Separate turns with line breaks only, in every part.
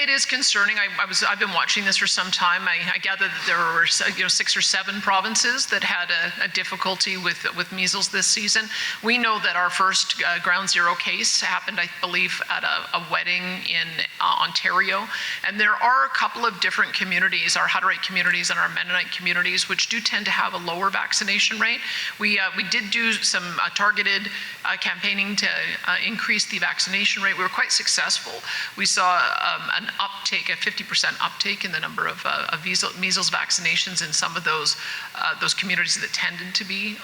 It is concerning. I've been watching this for some time. I gather that there were 6 or 7 provinces that had a difficulty with measles this season. We know that our first ground zero case happened, I believe, at a wedding in Ontario. And there are a couple of different communities, our Hutterite communities and our Mennonite communities, which do tend to have a lower vaccination rate. We did do some targeted campaigning to increase the vaccination rate. We were quite successful. We saw an uptake, a 50% uptake in the number of measles vaccinations in some of those communities that tended to be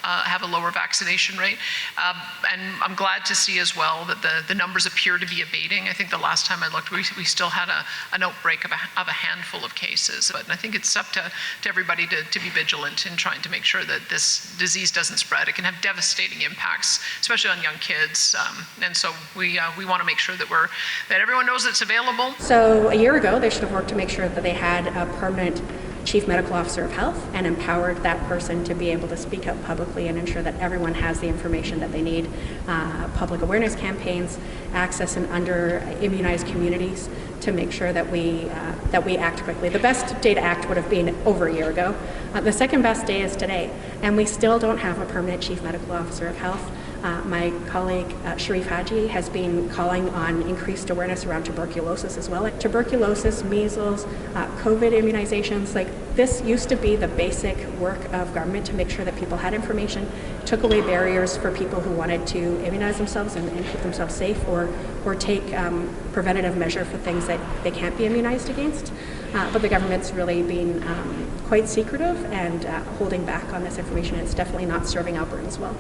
have a lower vaccination rate. And I'm glad to see as well that the numbers appear to be abating. I think the last time I looked, we still had an outbreak of a handful of cases. But I think it's up to everybody to be vigilant in trying to make sure that this disease doesn't spread. It can have devastating impacts, especially on young kids. And so we want to make sure that everyone knows it's available.
So a year ago, they should have worked to make sure that they had a permanent Chief Medical Officer of Health and empowered that person to be able to speak out publicly and ensure that everyone has the information that they need. Public awareness campaigns, access in under-immunized communities to make sure that we act quickly. The best day to act would have been over a year ago. The second best day is today, and we still don't have a permanent Chief Medical Officer of Health. My colleague Sharif Haji has been calling on increased awareness around tuberculosis as well. Tuberculosis, measles, COVID immunizations, this used to be the basic work of government to make sure that people had information, took away barriers for people who wanted to immunize themselves and keep themselves safe or take preventative measure for things that they can't be immunized against. But the government's really been quite secretive and holding back on this information. It's definitely not serving Albertans well.